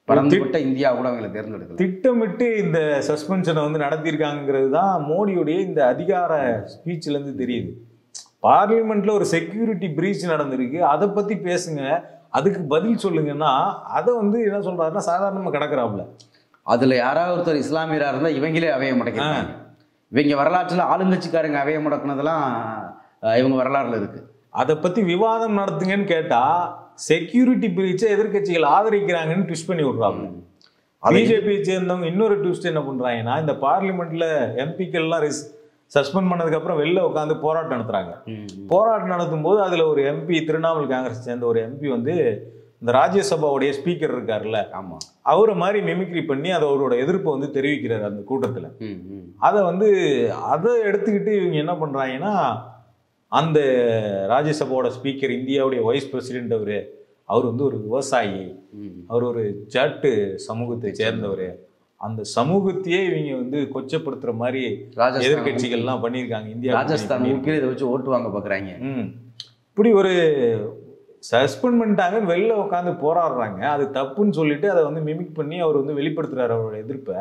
[SPEAKER 2] பரந்துபட்ட இந்தியா கூட அவங்களை தேர்ந்தெடுக்கல.
[SPEAKER 1] திட்டமிட்டு இந்த சஸ்பென்ஷனை வந்து நடத்தியிருக்காங்கிறது தான் மோடியுடைய இந்த அதிகார ஸ்பீச்ல இருந்து தெரியுது. பார்லிமெண்ட்ல ஒரு செக்யூரிட்டி பிரீச் நடந்திருக்கு, அதை பத்தி பேசுங்க, அதுக்கு பதில் சொல்லுங்கன்னா அதை வந்து என்ன சொல்றாருன்னா சாதாரணமா கிடக்குறாப்புல.
[SPEAKER 2] அதுல யாராவது ஒருத்தர் இஸ்லாமியரா இருந்தா இவங்களே அவைய முடக்கிறாங்க. இவங்க வரலாற்றுல ஆளுங்கட்சிக்காரங்க அவைய முடக்குனதெல்லாம் இவங்க வரலாறுல இருக்கு.
[SPEAKER 1] அதை பத்தி விவாதம் நடத்துங்கன்னு கேட்டா செக்யூரிட்டி பிரீச்சை எதிர்கட்சிகள் ஆதரிக்கிறாங்கன்னு ட்விஸ்ட் பண்ணி விடுறாங்க. பிஜேபியை சேர்ந்தவங்க இன்னொரு ட்விஸ்ட் என்ன பண்றாங்கன்னா, இந்த பார்லிமெண்ட்ல எம்பிக்கள்லாம் சஸ்பெண்ட் பண்ணதுக்கு அப்புறம் வெளில உட்காந்து போராட்டம் நடத்துறாங்க. போராட்டம் நடத்தும் போது அதுல ஒரு எம்பி, திரிணாமுல் காங்கிரஸ் சேர்ந்த ஒரு எம்பி வந்து இந்த ராஜ்யசபாவுடைய ஸ்பீக்கர் இருக்காருல்ல,
[SPEAKER 2] ஆமா,
[SPEAKER 1] அவரை மாதிரி மிமிக்ரி பண்ணி அதை அவரோட எதிர்ப்பை வந்து தெரிவிக்கிறார் அந்த கூட்டத்துல. அதை எடுத்துக்கிட்டு இவங்க என்ன பண்றாங்கன்னா, அந்த ராஜ்யசபாவோட ஸ்பீக்கர், இந்தியாவுடைய வைஸ் பிரசிடென்ட், அவர் வந்து ஒரு விவசாயி, அவர் ஒரு ஜாட்டு சமூகத்தை சேர்ந்தவர், அந்த சமூகத்தையே இவங்க வந்து கொச்சப்படுத்துற மாதிரி எதிர்கட்சிகள்லாம் பண்ணியிருக்காங்க. இந்தியா
[SPEAKER 2] ராஜஸ்தான் இதை வச்சு ஓட்டு வாங்க பாக்குறாங்க.
[SPEAKER 1] இப்படி ஒரு சஸ்பெண்ட் பண்ணிட்டாங்க, வெளில உட்காந்து போராடுறாங்க. அது தப்புன்னு சொல்லிட்டு அதை வந்து மிமிக் பண்ணி அவர் வந்து வெளிப்படுத்துறாரு அவரோட எதிர்ப்பை.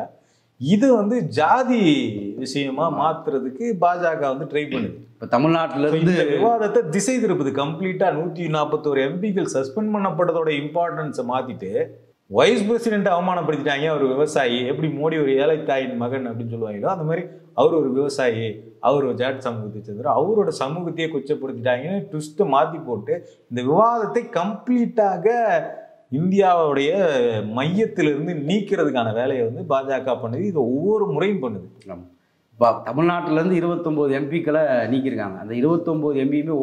[SPEAKER 1] இது வந்து ஜாதி விஷயமா மாத்துறதுக்கு பாஜக வந்து ட்ரை பண்ணுது.
[SPEAKER 2] இப்போ தமிழ்நாட்டில இருந்து
[SPEAKER 1] விவாதத்தை திசை திருப்புது கம்ப்ளீட்டா. 141 எம்பிக்கள் சஸ்பெண்ட் பண்ணப்பட்டதோட இம்பார்ட்டன்ஸை மாத்திட்டு வைஸ் பிரசிடென்ட் அவமானப்படுத்திட்டாங்க. அவர் விவசாயி, எப்படி மோடி ஒரு ஏழை தாயின் மகன் அப்படின்னு சொல்லுவாங்களோ அந்த மாதிரி அவர் ஒரு விவசாயி, அவர் ஒரு ஜாட் சமூகத்தை சேர்ந்தார், அவரோட சமூகத்தையே கொச்சப்படுத்திட்டாங்கன்னு ட்விஸ்ட்டை மாற்றி போட்டு இந்த விவாதத்தை கம்ப்ளீட்டாக இந்தியாவுடைய மையத்திலிருந்து நீக்கிறதுக்கான வேலையை வந்து பாஜக பண்ணுது. இதை ஒவ்வொரு முறையும் பண்ணுது.
[SPEAKER 2] இப்போ தமிழ்நாட்டிலேருந்து 29 எம்பிக்களை நீக்கியிருக்காங்க. அந்த 29 எம்பியுமே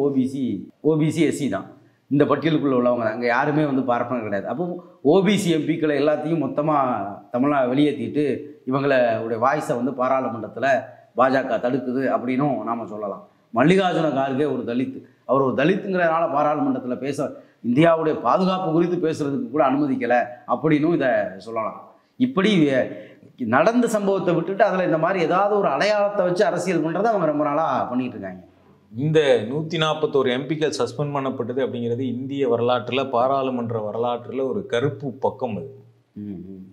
[SPEAKER 2] ஓபிசி எஸ்சி தான். இந்த பட்டியலுக்குள்ளே உள்ளவங்க அங்கே யாருமே வந்து பார்ப்பனர் கிடையாது. அப்போ ஓபிசி எம்பிக்களை எல்லாத்தையும் மொத்தமாக வெளியேற்றிட்டு இவங்களுடைய வாய்ஸை வந்து பாராளுமன்றத்தில் பாஜக தடுக்குது அப்படின்னும் நாம் சொல்லலாம். மல்லிகார்ஜுன கார்கே ஒரு தலித், அவர் ஒரு தலித்துங்கிறதுனால பாராளுமன்றத்தில் இந்தியாவுடைய பாதுகாப்பு குறித்து பேசுறதுக்கு கூட அனுமதிக்கலை அப்படின்னும் இதை சொல்லலாம். இப்படி நடந்த சம்பவத்தை விட்டுட்டு அதில் இந்த மாதிரி ஏதாவது ஒரு அடையாளத்தை வச்சு அரசியல் பண்ணுறதை அவங்க ரொம்ப நாளாக பண்ணிட்டு இருக்காங்க.
[SPEAKER 1] இந்த 141 எம்பிக்கள் சஸ்பெண்ட் பண்ணப்பட்டது அப்படிங்கிறது இந்திய வரலாற்றில், பாராளுமன்ற வரலாற்றில் ஒரு கருப்பு பக்கம்.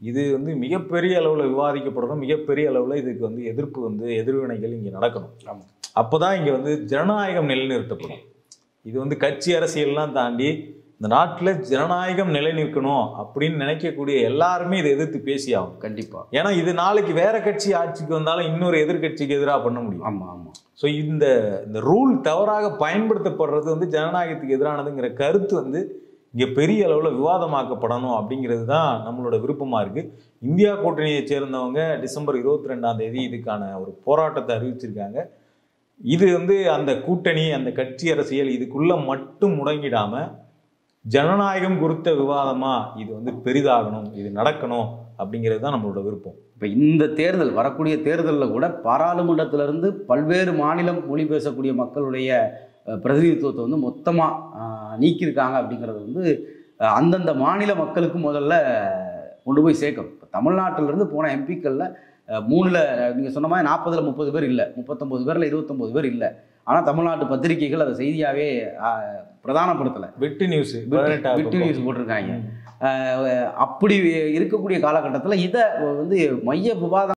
[SPEAKER 1] இது வந்து மிகப்பெரிய அளவில் விவாதிக்கப்படணும், மிகப்பெரிய அளவில் இதுக்கு வந்து எதிர்ப்பு வந்து எதிர்வினைகள் இங்கே நடக்கணும். அப்போதான் இங்கே வந்து ஜனநாயகம் நிலைநிறுத்தப்படும். இது வந்து கட்சி அரசியல்லாம் தாண்டி இந்த நாட்டில் ஜனநாயகம் நிலை நிற்கணும் அப்படின்னு நினைக்கக்கூடிய எல்லாருமே இதை எதிர்த்து பேசி ஆகும்.
[SPEAKER 2] கண்டிப்பா.
[SPEAKER 1] ஏன்னா இது நாளைக்கு வேற கட்சி ஆட்சிக்கு வந்தாலும் இன்னொரு எதிர்கட்சிக்கு எதிராக பண்ண முடியும்.
[SPEAKER 2] ஆமா ஆமா.
[SPEAKER 1] ஸோ இந்த ரூல் தவறாக பயன்படுத்தப்படுறது வந்து ஜனநாயகத்துக்கு எதிரானதுங்கிற கருத்து வந்து இங்கே பெரிய அளவில் விவாதமாக்கப்படணும் அப்படிங்கிறது தான் நம்மளோட விருப்பமாக இருக்குது. இந்தியா கூட்டணியை சேர்ந்தவங்க டிசம்பர் 22ஆம் தேதி இதுக்கான ஒரு போராட்டத்தை அறிவிச்சிருக்காங்க. இது வந்து அந்த கூட்டணி, அந்த கட்சி அரசியல் இதுக்குள்ளே மட்டும் முடங்கிடாமல் ஜனநாயகம் குறித்த விவாதமாக இது வந்து பெரிதாகணும், இது நடக்கணும் அப்படிங்கிறது தான் நம்மளோட விருப்பம்.
[SPEAKER 2] இப்போ இந்த தேர்தல், வரக்கூடிய தேர்தலில் கூட பாராளுமன்றத்திலிருந்து பல்வேறு மாநிலம் மொழி பேசக்கூடிய மக்களுடைய பிரதிநிதித்துவத்தை வந்து மொத்தமாக நீக்கியிருக்காங்க அப்படிங்கிறது வந்து அந்தந்த மாநில மக்களுக்கு முதல்ல கொண்டு போய் சேர்க்கணும். இப்போ தமிழ்நாட்டிலேருந்து போன எம்பிக்களில் 3ல் நீங்கள் சொன்ன மாதிரி 40ல் 30 பேர் இல்லை, 39 பேரில் 29 பேர் இல்லை. ஆனால் தமிழ்நாட்டு பத்திரிகைகள் அதை செய்தியாகவே பிரதானப்படுத்தலை.
[SPEAKER 1] வெட்டு நியூஸ்
[SPEAKER 2] போட்டிருக்காங்க. அப்படி இருக்கக்கூடிய காலகட்டத்தில் இதை வந்து மைய விவாதம்